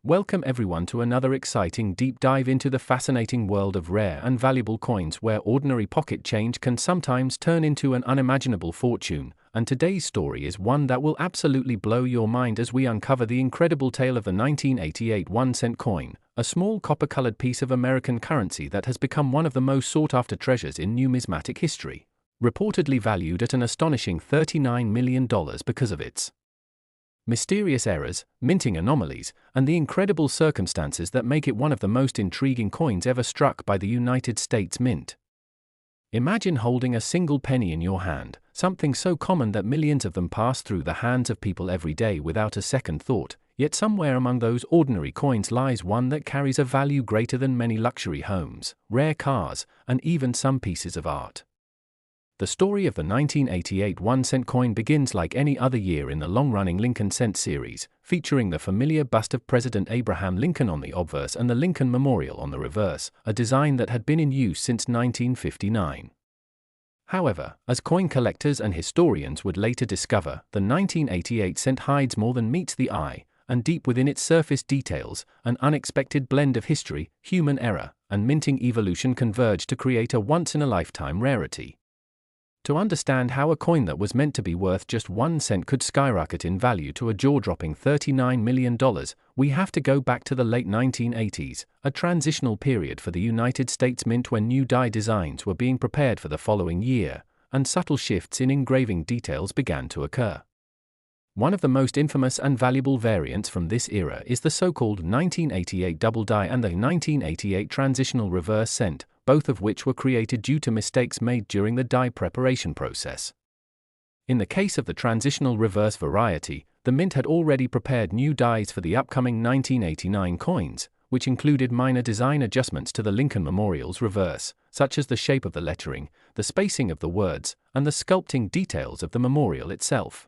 Welcome everyone to another exciting deep dive into the fascinating world of rare and valuable coins where ordinary pocket change can sometimes turn into an unimaginable fortune, and today's story is one that will absolutely blow your mind as we uncover the incredible tale of the 1988 1-cent coin, a small copper-colored piece of American currency that has become one of the most sought-after treasures in numismatic history, reportedly valued at an astonishing $39 million because of its mysterious errors, minting anomalies, and the incredible circumstances that make it one of the most intriguing coins ever struck by the United States Mint. Imagine holding a single penny in your hand, something so common that millions of them pass through the hands of people every day without a second thought, yet somewhere among those ordinary coins lies one that carries a value greater than many luxury homes, rare cars, and even some pieces of art. The story of the 1988 1-cent coin begins like any other year in the long-running Lincoln cent series, featuring the familiar bust of President Abraham Lincoln on the obverse and the Lincoln Memorial on the reverse, a design that had been in use since 1959. However, as coin collectors and historians would later discover, the 1988 cent hides more than meets the eye, and deep within its surface details, an unexpected blend of history, human error, and minting evolution converge to create a once-in-a-lifetime rarity. To understand how a coin that was meant to be worth just 1 cent could skyrocket in value to a jaw-dropping $39 million, we have to go back to the late 1980s, a transitional period for the United States Mint when new die designs were being prepared for the following year, and subtle shifts in engraving details began to occur. One of the most infamous and valuable variants from this era is the so-called 1988 double die and the 1988 transitional reverse cent, both of which were created due to mistakes made during the die preparation process. In the case of the transitional reverse variety, the Mint had already prepared new dies for the upcoming 1989 coins, which included minor design adjustments to the Lincoln Memorial's reverse, such as the shape of the lettering, the spacing of the words, and the sculpting details of the memorial itself.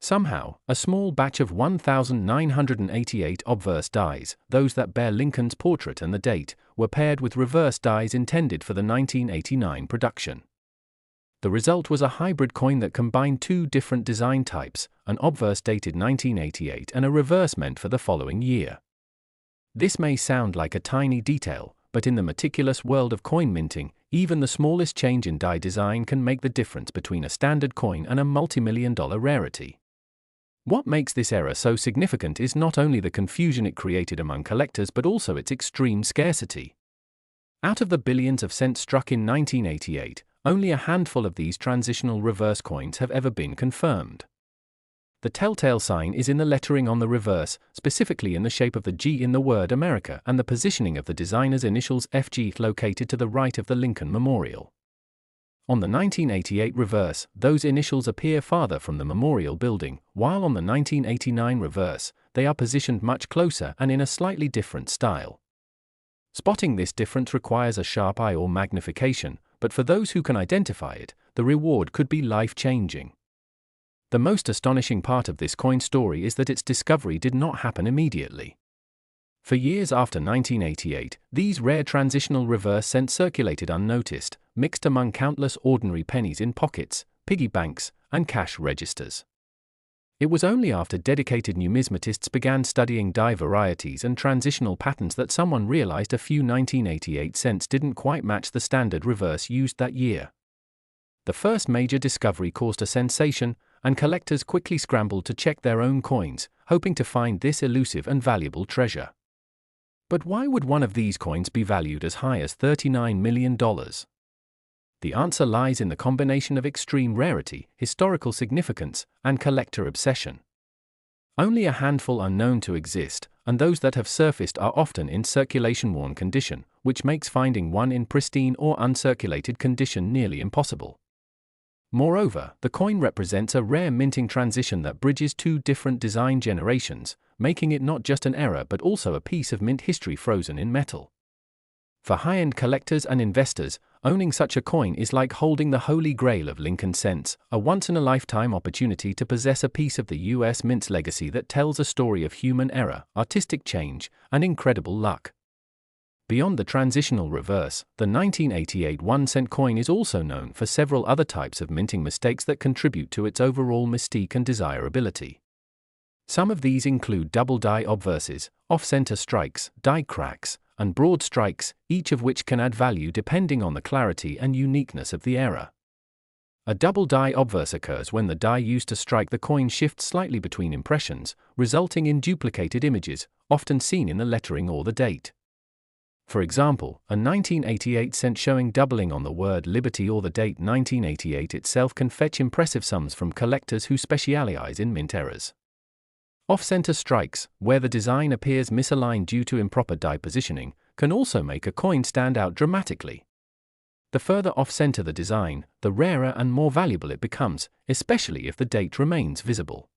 Somehow, a small batch of 1,988 obverse dies, those that bear Lincoln's portrait and the date, were paired with reverse dies intended for the 1989 production. The result was a hybrid coin that combined two different design types, an obverse dated 1988 and a reverse meant for the following year. This may sound like a tiny detail, but in the meticulous world of coin minting, even the smallest change in die design can make the difference between a standard coin and a multi-million-dollar rarity. What makes this error so significant is not only the confusion it created among collectors but also its extreme scarcity. Out of the billions of cents struck in 1988, only a handful of these transitional reverse coins have ever been confirmed. The telltale sign is in the lettering on the reverse, specifically in the shape of the G in the word America and the positioning of the designer's initials FG located to the right of the Lincoln Memorial. On the 1988 reverse, those initials appear farther from the memorial building, while on the 1989 reverse, they are positioned much closer and in a slightly different style. Spotting this difference requires a sharp eye or magnification, but for those who can identify it, the reward could be life-changing. The most astonishing part of this coin story is that its discovery did not happen immediately. For years after 1988, these rare transitional reverse cents circulated unnoticed, mixed among countless ordinary pennies in pockets, piggy banks, and cash registers. It was only after dedicated numismatists began studying die varieties and transitional patterns that someone realized a few 1988 cents didn't quite match the standard reverse used that year. The first major discovery caused a sensation, and collectors quickly scrambled to check their own coins, hoping to find this elusive and valuable treasure. But why would one of these coins be valued as high as $39 million? The answer lies in the combination of extreme rarity, historical significance, and collector obsession. Only a handful are known to exist, and those that have surfaced are often in circulation-worn condition, which makes finding one in pristine or uncirculated condition nearly impossible. Moreover, the coin represents a rare minting transition that bridges two different design generations, making it not just an error but also a piece of mint history frozen in metal. For high-end collectors and investors, owning such a coin is like holding the holy grail of Lincoln cents, a once-in-a-lifetime opportunity to possess a piece of the U.S. Mint's legacy that tells a story of human error, artistic change, and incredible luck. Beyond the transitional reverse, the 1988 1-cent coin is also known for several other types of minting mistakes that contribute to its overall mystique and desirability. Some of these include double die obverses, off-center strikes, die cracks, and broad strikes, each of which can add value depending on the clarity and uniqueness of the error. A double die obverse occurs when the die used to strike the coin shifts slightly between impressions, resulting in duplicated images, often seen in the lettering or the date. For example, a 1988 cent showing doubling on the word liberty or the date 1988 itself can fetch impressive sums from collectors who specialize in mint errors. Off-center strikes, where the design appears misaligned due to improper die positioning, can also make a coin stand out dramatically. The further off-center the design, the rarer and more valuable it becomes, especially if the date remains visible.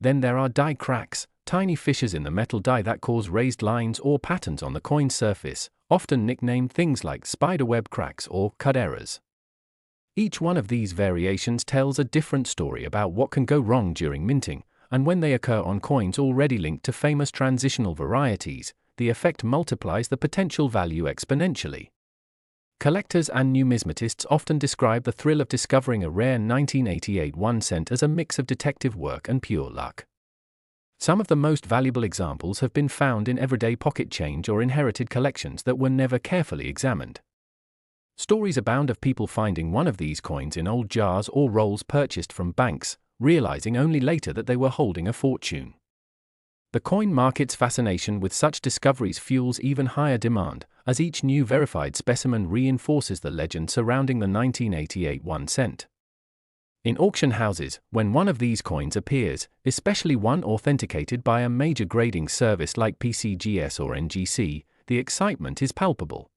Then there are die cracks, tiny fissures in the metal die that cause raised lines or patterns on the coin's surface, often nicknamed things like spiderweb cracks or cut errors. Each one of these variations tells a different story about what can go wrong during minting, and when they occur on coins already linked to famous transitional varieties, the effect multiplies the potential value exponentially. Collectors and numismatists often describe the thrill of discovering a rare 1988 1 cent as a mix of detective work and pure luck. Some of the most valuable examples have been found in everyday pocket change or inherited collections that were never carefully examined. Stories abound of people finding one of these coins in old jars or rolls purchased from banks, realizing only later that they were holding a fortune. The coin market's fascination with such discoveries fuels even higher demand, as each new verified specimen reinforces the legend surrounding the 1988 1 cent. In auction houses, when one of these coins appears, especially one authenticated by a major grading service like PCGS or NGC, the excitement is palpable.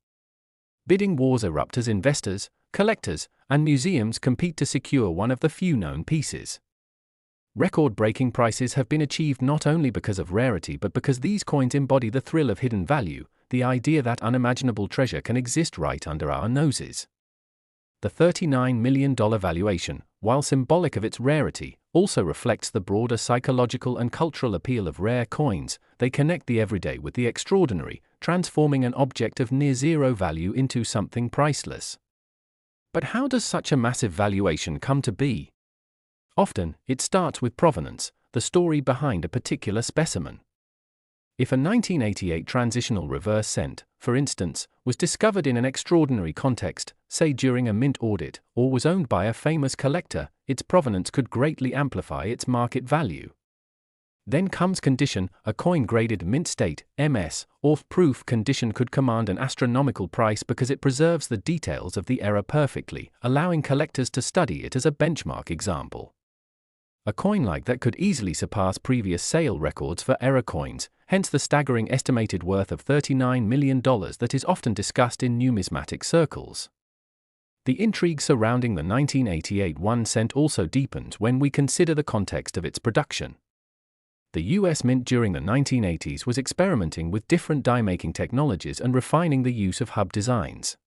Bidding wars erupt as investors, collectors, and museums compete to secure one of the few known pieces. Record-breaking prices have been achieved not only because of rarity but because these coins embody the thrill of hidden value, the idea that unimaginable treasure can exist right under our noses. The $39 million valuation, while symbolic of its rarity, also reflects the broader psychological and cultural appeal of rare coins. They connect the everyday with the extraordinary, transforming an object of near-zero value into something priceless. But how does such a massive valuation come to be? Often, it starts with provenance, the story behind a particular specimen. If a 1988 transitional reverse cent, for instance, was discovered in an extraordinary context, say during a mint audit, or was owned by a famous collector, its provenance could greatly amplify its market value. Then comes condition. A coin graded mint state, MS, or proof condition could command an astronomical price because it preserves the details of the error perfectly, allowing collectors to study it as a benchmark example. A coin like that could easily surpass previous sale records for error coins, hence the staggering estimated worth of $39 million that is often discussed in numismatic circles. The intrigue surrounding the 1988 1 cent also deepens when we consider the context of its production. The US Mint during the 1980s was experimenting with different die-making technologies and refining the use of hub designs.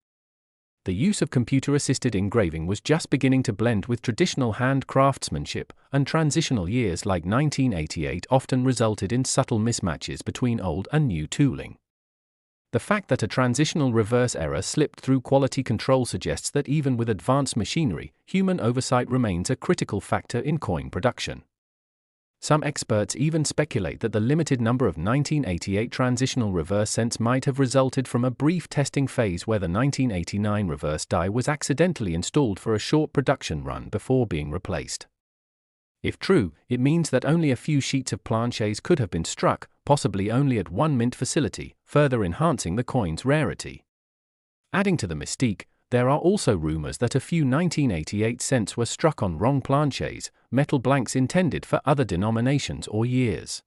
The use of computer-assisted engraving was just beginning to blend with traditional hand craftsmanship, and transitional years like 1988 often resulted in subtle mismatches between old and new tooling. The fact that a transitional reverse error slipped through quality control suggests that even with advanced machinery, human oversight remains a critical factor in coin production. Some experts even speculate that the limited number of 1988 transitional reverse cents might have resulted from a brief testing phase where the 1989 reverse die was accidentally installed for a short production run before being replaced. If true, it means that only a few sheets of planchets could have been struck, possibly only at one mint facility, further enhancing the coin's rarity. Adding to the mystique, there are also rumors that a few 1988 cents were struck on wrong planchets, metal blanks intended for other denominations or years.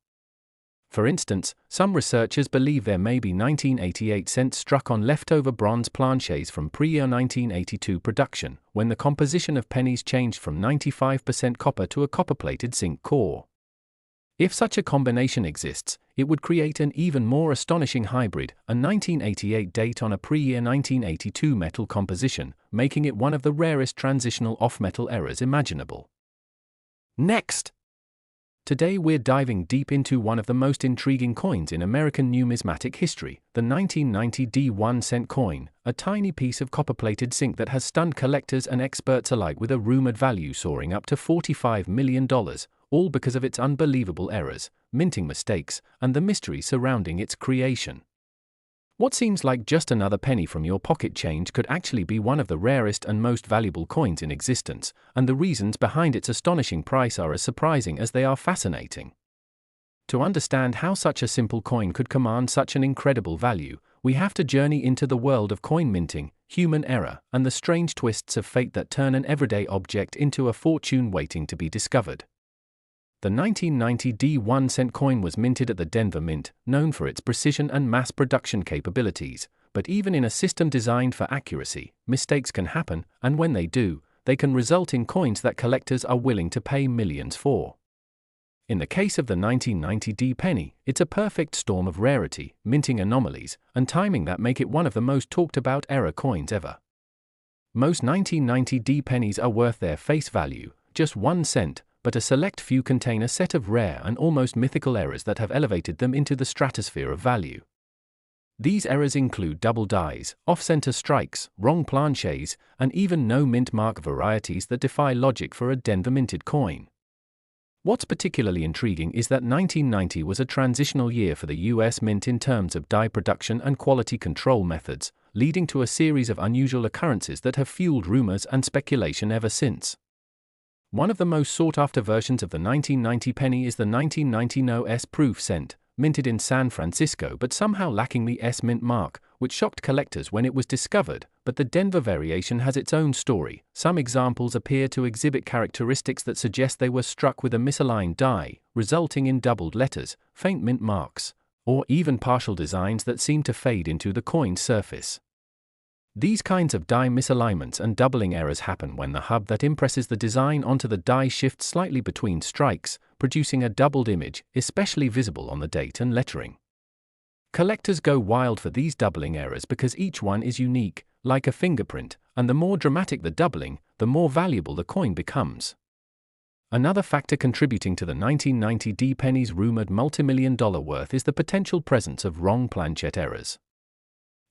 For instance, some researchers believe there may be 1988 cents struck on leftover bronze planchets from pre-year 1982 production, when the composition of pennies changed from 95% copper to a copper-plated zinc core. If such a combination exists, it would create an even more astonishing hybrid, a 1988 date on a pre-year 1982 metal composition, making it one of the rarest transitional off-metal errors imaginable. Next! Today we're diving deep into one of the most intriguing coins in American numismatic history, the 1990 D1 cent coin, a tiny piece of copper-plated zinc that has stunned collectors and experts alike with a rumored value soaring up to $45 million, all because of its unbelievable errors, minting mistakes, and the mystery surrounding its creation. What seems like just another penny from your pocket change could actually be one of the rarest and most valuable coins in existence, and the reasons behind its astonishing price are as surprising as they are fascinating. To understand how such a simple coin could command such an incredible value, we have to journey into the world of coin minting, human error, and the strange twists of fate that turn an everyday object into a fortune waiting to be discovered. The 1990 D1 coin was minted at the Denver Mint, known for its precision and mass production capabilities, but even in a system designed for accuracy, mistakes can happen, and when they do, they can result in coins that collectors are willing to pay millions for. In the case of the 1990 D penny, it's a perfect storm of rarity, minting anomalies, and timing that make it one of the most talked about error coins ever. Most 1990 D pennies are worth their face value, just 1 cent, but a select few contain a set of rare and almost mythical errors that have elevated them into the stratosphere of value. These errors include double dies, off-center strikes, wrong planches, and even no mint mark varieties that defy logic for a Denver minted coin. What's particularly intriguing is that 1990 was a transitional year for the US Mint in terms of die production and quality control methods, leading to a series of unusual occurrences that have fueled rumors and speculation ever since. One of the most sought-after versions of the 1990 penny is the 1990 No S proof cent, minted in San Francisco but somehow lacking the S mint mark, which shocked collectors when it was discovered, but the Denver variation has its own story. Some examples appear to exhibit characteristics that suggest they were struck with a misaligned die, resulting in doubled letters, faint mint marks, or even partial designs that seem to fade into the coin's surface. These kinds of die misalignments and doubling errors happen when the hub that impresses the design onto the die shifts slightly between strikes, producing a doubled image, especially visible on the date and lettering. Collectors go wild for these doubling errors because each one is unique, like a fingerprint, and the more dramatic the doubling, the more valuable the coin becomes. Another factor contributing to the 1990 D penny's rumored multimillion-dollar worth is the potential presence of wrong planchet errors.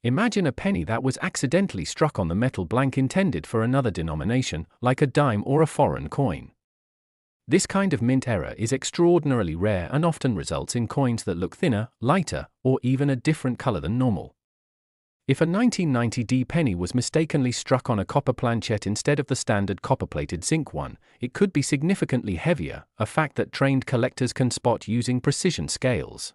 Imagine a penny that was accidentally struck on the metal blank intended for another denomination, like a dime or a foreign coin. This kind of mint error is extraordinarily rare and often results in coins that look thinner, lighter, or even a different color than normal. If a 1990 D penny was mistakenly struck on a copper planchet instead of the standard copper-plated zinc one, it could be significantly heavier, a fact that trained collectors can spot using precision scales.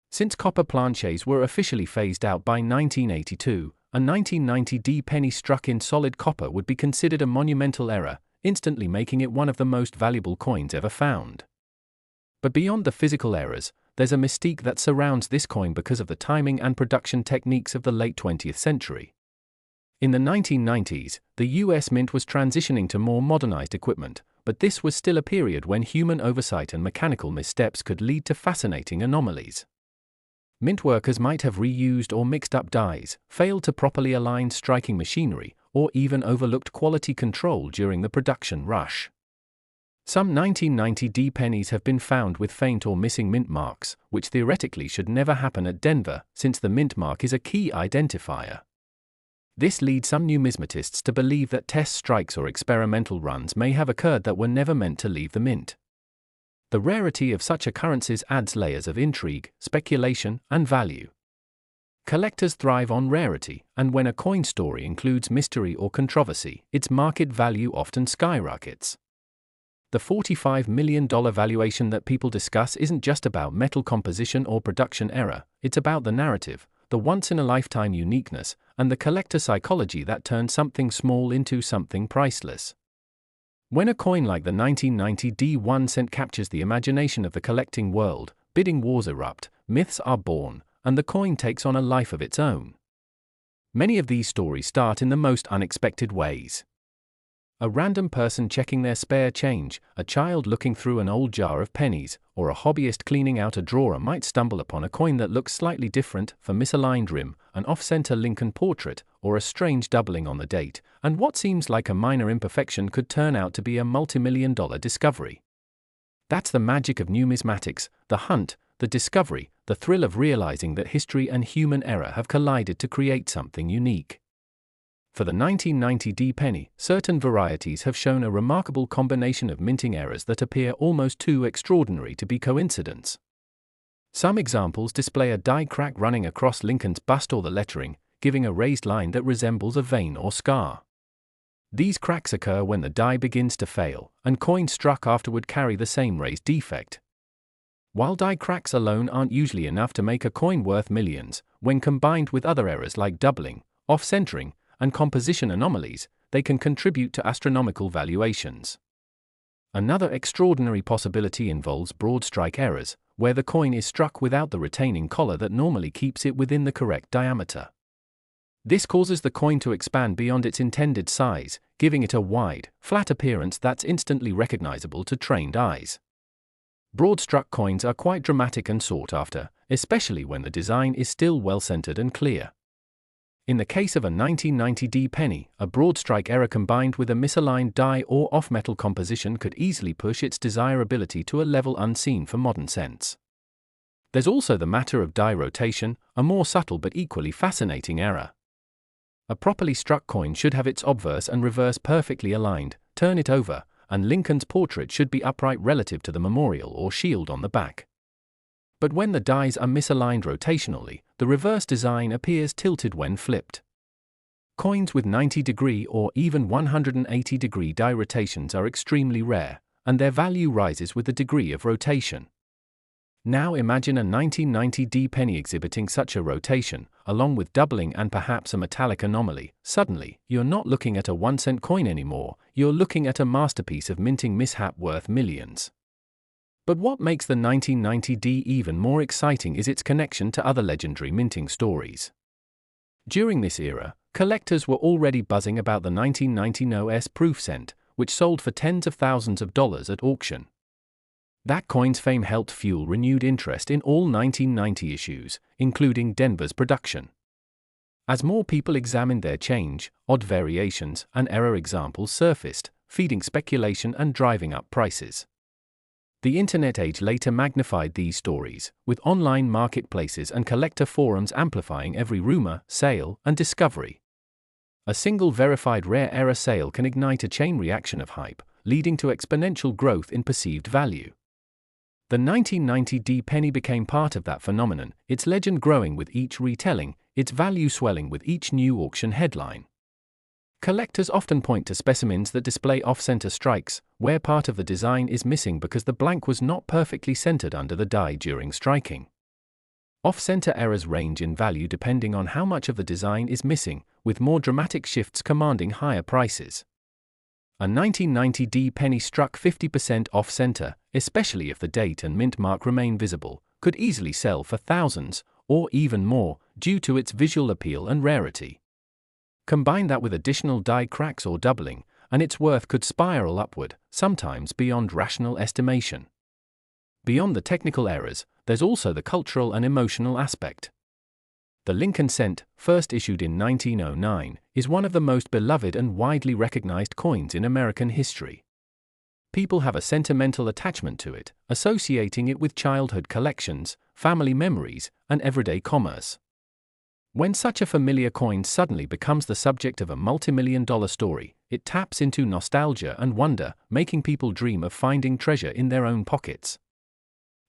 Since copper planchets were officially phased out by 1982, a 1990 D penny struck in solid copper would be considered a monumental error, instantly making it one of the most valuable coins ever found. But beyond the physical errors, there's a mystique that surrounds this coin because of the timing and production techniques of the late 20th century. In the 1990s, the US Mint was transitioning to more modernized equipment, but this was still a period when human oversight and mechanical missteps could lead to fascinating anomalies. Mint workers might have reused or mixed up dies, failed to properly align striking machinery, or even overlooked quality control during the production rush. Some 1990 D pennies have been found with faint or missing mint marks, which theoretically should never happen at Denver, since the mint mark is a key identifier. This leads some numismatists to believe that test strikes or experimental runs may have occurred that were never meant to leave the mint. The rarity of such occurrences adds layers of intrigue, speculation, and value. Collectors thrive on rarity, and when a coin story includes mystery or controversy, its market value often skyrockets. The $45 million valuation that people discuss isn't just about metal composition or production error, it's about the narrative, the once-in-a-lifetime uniqueness, and the collector psychology that turns something small into something priceless. When a coin like the 1990 D1 captures the imagination of the collecting world, bidding wars erupt, myths are born, and the coin takes on a life of its own. Many of these stories start in the most unexpected ways. A random person checking their spare change, a child looking through an old jar of pennies, or a hobbyist cleaning out a drawer might stumble upon a coin that looks slightly different, a misaligned rim, an off-center Lincoln portrait, or a strange doubling on the date, and what seems like a minor imperfection could turn out to be a multimillion-dollar discovery. That's the magic of numismatics, the hunt, the discovery, the thrill of realizing that history and human error have collided to create something unique. For the 1990 penny, certain varieties have shown a remarkable combination of minting errors that appear almost too extraordinary to be coincidence. Some examples display a die crack running across Lincoln's bust or the lettering, giving a raised line that resembles a vein or scar. These cracks occur when the die begins to fail, and coins struck afterward carry the same raised defect. While die cracks alone aren't usually enough to make a coin worth millions, when combined with other errors like doubling, off-centering, and composition anomalies, they can contribute to astronomical valuations. Another extraordinary possibility involves broad strike errors, where the coin is struck without the retaining collar that normally keeps it within the correct diameter. This causes the coin to expand beyond its intended size, giving it a wide, flat appearance that's instantly recognizable to trained eyes. Broad-struck coins are quite dramatic and sought after, especially when the design is still well-centered and clear. In the case of a 1990 penny, a broad strike error combined with a misaligned die or off-metal composition could easily push its desirability to a level unseen for modern cents. There's also the matter of die rotation, a more subtle but equally fascinating error. A properly struck coin should have its obverse and reverse perfectly aligned, turn it over, and Lincoln's portrait should be upright relative to the memorial or shield on the back. But when the dies are misaligned rotationally, the reverse design appears tilted when flipped. Coins with 90-degree or even 180-degree die rotations are extremely rare, and their value rises with the degree of rotation. Now imagine a 1990 penny exhibiting such a rotation, along with doubling and perhaps a metallic anomaly. Suddenly, you're not looking at a 1-cent coin anymore, you're looking at a masterpiece of minting mishap worth millions. But what makes the 1990 even more exciting is its connection to other legendary minting stories. During this era, collectors were already buzzing about the 1990 No.S proof cent, which sold for tens of thousands of dollars at auction. That coin's fame helped fuel renewed interest in all 1990 issues, including Denver's production. As more people examined their change, odd variations, and error examples surfaced, feeding speculation and driving up prices. The internet age later magnified these stories, with online marketplaces and collector forums amplifying every rumor, sale, and discovery. A single verified rare error sale can ignite a chain reaction of hype, leading to exponential growth in perceived value. The 1990 penny became part of that phenomenon, its legend growing with each retelling, its value swelling with each new auction headline. Collectors often point to specimens that display off-center strikes, where part of the design is missing because the blank was not perfectly centered under the die during striking. Off-center errors range in value depending on how much of the design is missing, with more dramatic shifts commanding higher prices. A 1990 penny struck 50% off-center, especially if the date and mint mark remain visible, could easily sell for thousands, or even more, due to its visual appeal and rarity. Combine that with additional die cracks or doubling, and its worth could spiral upward, sometimes beyond rational estimation. Beyond the technical errors, there's also the cultural and emotional aspect. The Lincoln cent, first issued in 1909, is one of the most beloved and widely recognized coins in American history. People have a sentimental attachment to it, associating it with childhood collections, family memories, and everyday commerce. When such a familiar coin suddenly becomes the subject of a multimillion-dollar story, it taps into nostalgia and wonder, making people dream of finding treasure in their own pockets.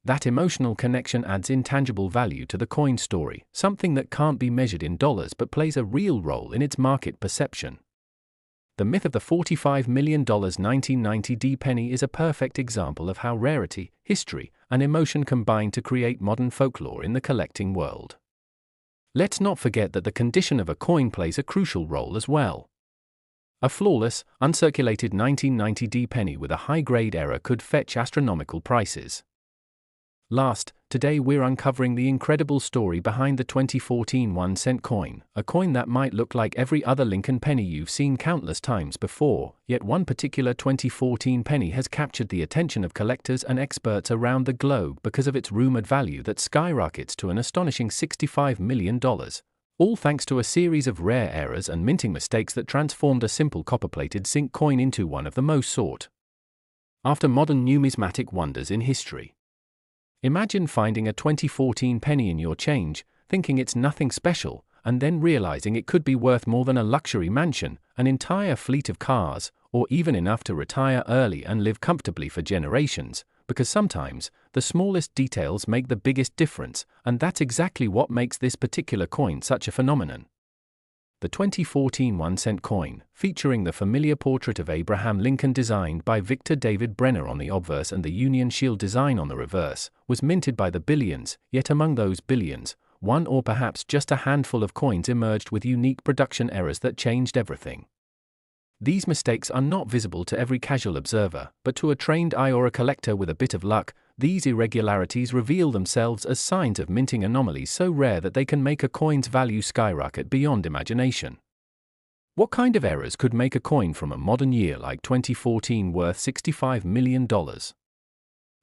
That emotional connection adds intangible value to the coin story, something that can't be measured in dollars but plays a real role in its market perception. The myth of the $45 million 1990 penny is a perfect example of how rarity, history, and emotion combine to create modern folklore in the collecting world. Let's not forget that the condition of a coin plays a crucial role as well. A flawless, uncirculated 1990 penny with a high-grade error could fetch astronomical prices. Last, today we're uncovering the incredible story behind the 2014 1-cent coin, a coin that might look like every other Lincoln penny you've seen countless times before, yet one particular 2014 penny has captured the attention of collectors and experts around the globe because of its rumored value that skyrockets to an astonishing $65 million, all thanks to a series of rare errors and minting mistakes that transformed a simple copper-plated zinc coin into one of the most sought after modern numismatic wonders in history. Imagine finding a 2014 penny in your change, thinking it's nothing special, and then realizing it could be worth more than a luxury mansion, an entire fleet of cars, or even enough to retire early and live comfortably for generations, because sometimes the smallest details make the biggest difference, and that's exactly what makes this particular coin such a phenomenon. The 2014 1-cent coin, featuring the familiar portrait of Abraham Lincoln designed by Victor David Brenner on the obverse and the Union Shield design on the reverse, was minted by the billions, yet among those billions, one or perhaps just a handful of coins emerged with unique production errors that changed everything. These mistakes are not visible to every casual observer, but to a trained eye or a collector with a bit of luck, these irregularities reveal themselves as signs of minting anomalies so rare that they can make a coin's value skyrocket beyond imagination. What kind of errors could make a coin from a modern year like 2014 worth $65 million?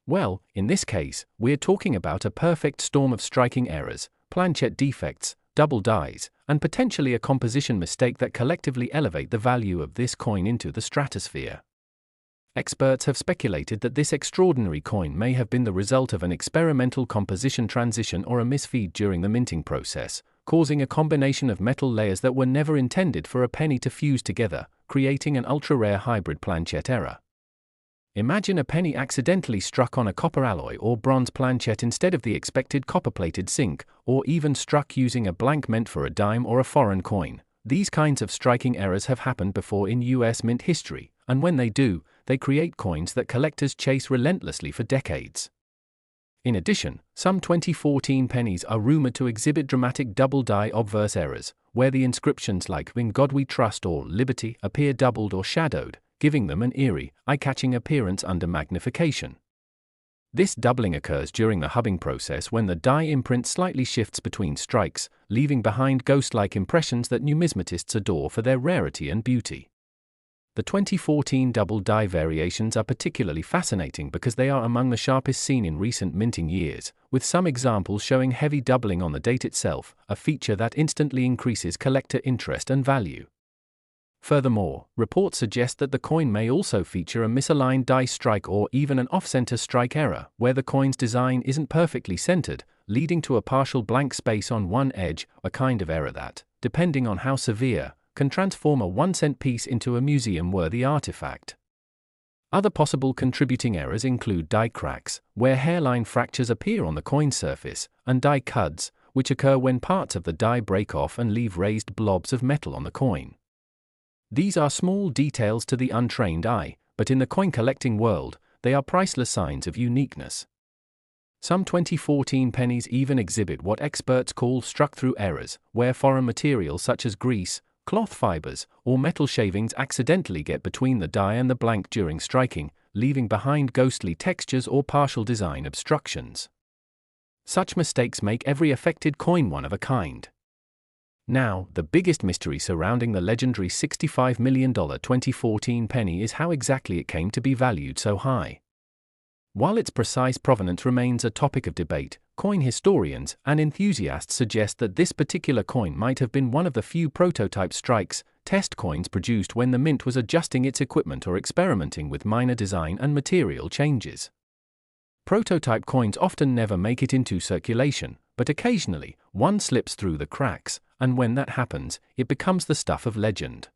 Well, in this case, we're talking about a perfect storm of striking errors, planchette defects, double dies, and potentially a composition mistake that collectively elevate the value of this coin into the stratosphere. Experts have speculated that this extraordinary coin may have been the result of an experimental composition transition or a misfeed during the minting process, causing a combination of metal layers that were never intended for a penny to fuse together, creating an ultra-rare hybrid planchette error. Imagine a penny accidentally struck on a copper alloy or bronze planchette instead of the expected copper-plated zinc, or even struck using a blank meant for a dime or a foreign coin. These kinds of striking errors have happened before in US mint history, and when they do, they create coins that collectors chase relentlessly for decades. In addition, some 2014 pennies are rumored to exhibit dramatic double-die obverse errors, where the inscriptions like "In God We Trust" or "Liberty" appear doubled or shadowed, giving them an eerie, eye-catching appearance under magnification. This doubling occurs during the hubbing process when the die imprint slightly shifts between strikes, leaving behind ghost-like impressions that numismatists adore for their rarity and beauty. The 2014 double die variations are particularly fascinating because they are among the sharpest seen in recent minting years, with some examples showing heavy doubling on the date itself, a feature that instantly increases collector interest and value. Furthermore, reports suggest that the coin may also feature a misaligned die strike or even an off-center strike error, where the coin's design isn't perfectly centered, leading to a partial blank space on one edge, a kind of error that, depending on how severe, can transform a 1-cent piece into a museum-worthy artifact. Other possible contributing errors include die cracks, where hairline fractures appear on the coin surface, and die cuds, which occur when parts of the die break off and leave raised blobs of metal on the coin. These are small details to the untrained eye, but in the coin collecting world, they are priceless signs of uniqueness. Some 2014 pennies even exhibit what experts call struck-through errors, where foreign materials such as grease, cloth fibers, or metal shavings accidentally get between the die and the blank during striking, leaving behind ghostly textures or partial design obstructions. Such mistakes make every affected coin one of a kind. Now, the biggest mystery surrounding the legendary $65 million 2014 penny is how exactly it came to be valued so high. While its precise provenance remains a topic of debate, coin historians and enthusiasts suggest that this particular coin might have been one of the few prototype strikes, test coins produced when the mint was adjusting its equipment or experimenting with minor design and material changes. Prototype coins often never make it into circulation, but occasionally, one slips through the cracks, and when that happens, it becomes the stuff of legend.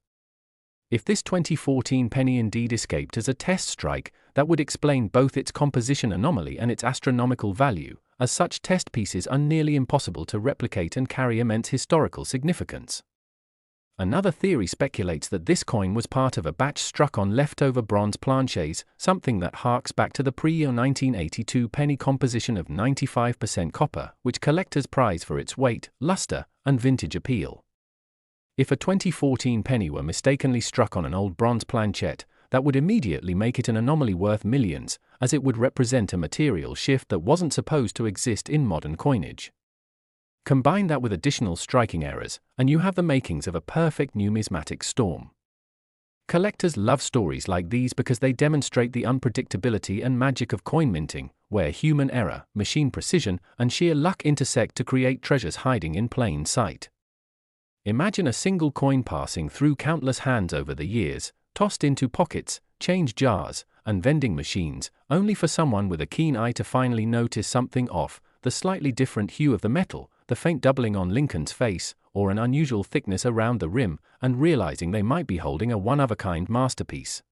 If this 2014 penny indeed escaped as a test strike, that would explain both its composition anomaly and its astronomical value, as such test pieces are nearly impossible to replicate and carry immense historical significance. Another theory speculates that this coin was part of a batch struck on leftover bronze planchets, something that harks back to the pre-1982 penny composition of 95% copper, which collectors prize for its weight, luster, and vintage appeal. If a 2014 penny were mistakenly struck on an old bronze planchette, that would immediately make it an anomaly worth millions, as it would represent a material shift that wasn't supposed to exist in modern coinage. Combine that with additional striking errors, and you have the makings of a perfect numismatic storm. Collectors love stories like these because they demonstrate the unpredictability and magic of coin minting, where human error, machine precision, and sheer luck intersect to create treasures hiding in plain sight. Imagine a single coin passing through countless hands over the years, tossed into pockets, change jars, and vending machines, only for someone with a keen eye to finally notice something off, the slightly different hue of the metal, the faint doubling on Lincoln's face, or an unusual thickness around the rim, and realizing they might be holding a one-of-a-kind masterpiece.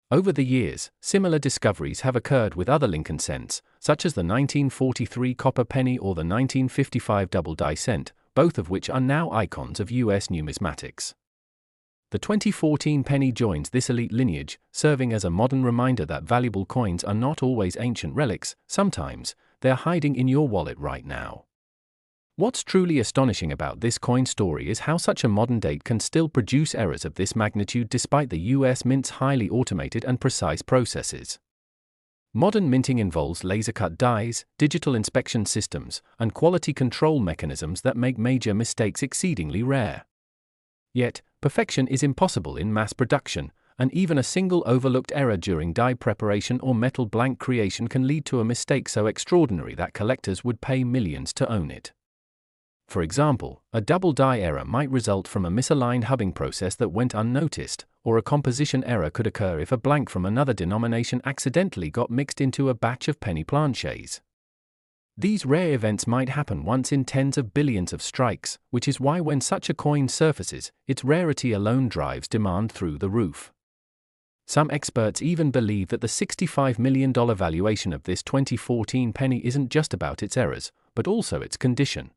Over the years, similar discoveries have occurred with other Lincoln cents, such as the 1943 copper penny or the 1955 double-die cent, both of which are now icons of U.S. numismatics. The 2014 penny joins this elite lineage, serving as a modern reminder that valuable coins are not always ancient relics. Sometimes, they're hiding in your wallet right now. What's truly astonishing about this coin story is how such a modern date can still produce errors of this magnitude despite the U.S. Mint's highly automated and precise processes. Modern minting involves laser-cut dies, digital inspection systems, and quality control mechanisms that make major mistakes exceedingly rare. Yet, perfection is impossible in mass production, and even a single overlooked error during die preparation or metal blank creation can lead to a mistake so extraordinary that collectors would pay millions to own it. For example, a double die error might result from a misaligned hubbing process that went unnoticed, or a composition error could occur if a blank from another denomination accidentally got mixed into a batch of penny planchets. These rare events might happen once in tens of billions of strikes, which is why when such a coin surfaces, its rarity alone drives demand through the roof. Some experts even believe that the $65 million valuation of this 2014 penny isn't just about its errors, but also its condition.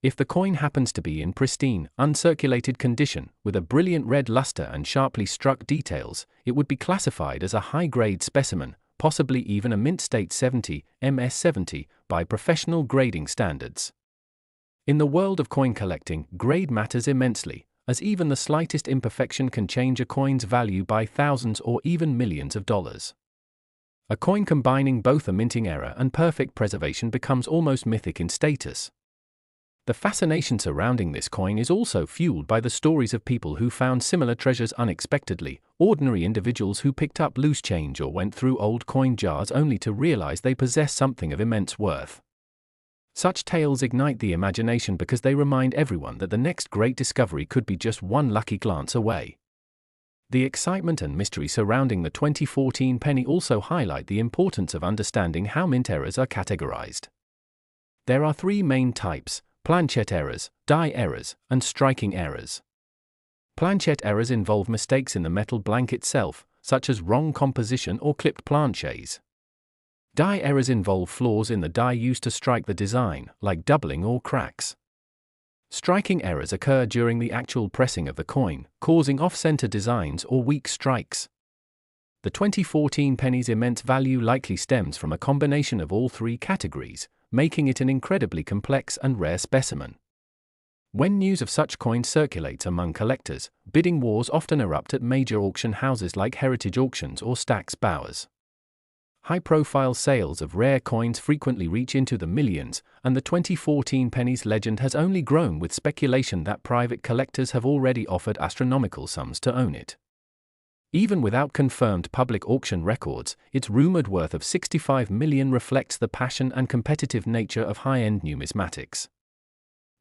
If the coin happens to be in pristine, uncirculated condition, with a brilliant red luster and sharply struck details, it would be classified as a high-grade specimen, possibly even a Mint State 70, MS70, by professional grading standards. In the world of coin collecting, grade matters immensely, as even the slightest imperfection can change a coin's value by thousands or even millions of dollars. A coin combining both a minting error and perfect preservation becomes almost mythic in status. The fascination surrounding this coin is also fueled by the stories of people who found similar treasures unexpectedly, ordinary individuals who picked up loose change or went through old coin jars only to realize they possess something of immense worth. Such tales ignite the imagination because they remind everyone that the next great discovery could be just one lucky glance away. The excitement and mystery surrounding the 2014 penny also highlight the importance of understanding how mint errors are categorized. There are three main types: planchet errors, die errors, and striking errors. Planchet errors involve mistakes in the metal blank itself, such as wrong composition or clipped planchets. Die errors involve flaws in the die used to strike the design, like doubling or cracks. Striking errors occur during the actual pressing of the coin, causing off-center designs or weak strikes. The 2014 penny's immense value likely stems from a combination of all three categories, making it an incredibly complex and rare specimen. When news of such coins circulates among collectors, bidding wars often erupt at major auction houses like Heritage Auctions or Stack's Bowers. High-profile sales of rare coins frequently reach into the millions, and the 2014 penny's legend has only grown with speculation that private collectors have already offered astronomical sums to own it. Even without confirmed public auction records, its rumored worth of $65 million reflects the passion and competitive nature of high-end numismatics.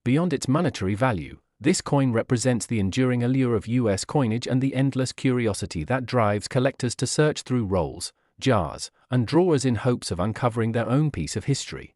Beyond its monetary value, this coin represents the enduring allure of U.S. coinage and the endless curiosity that drives collectors to search through rolls, jars, and drawers in hopes of uncovering their own piece of history.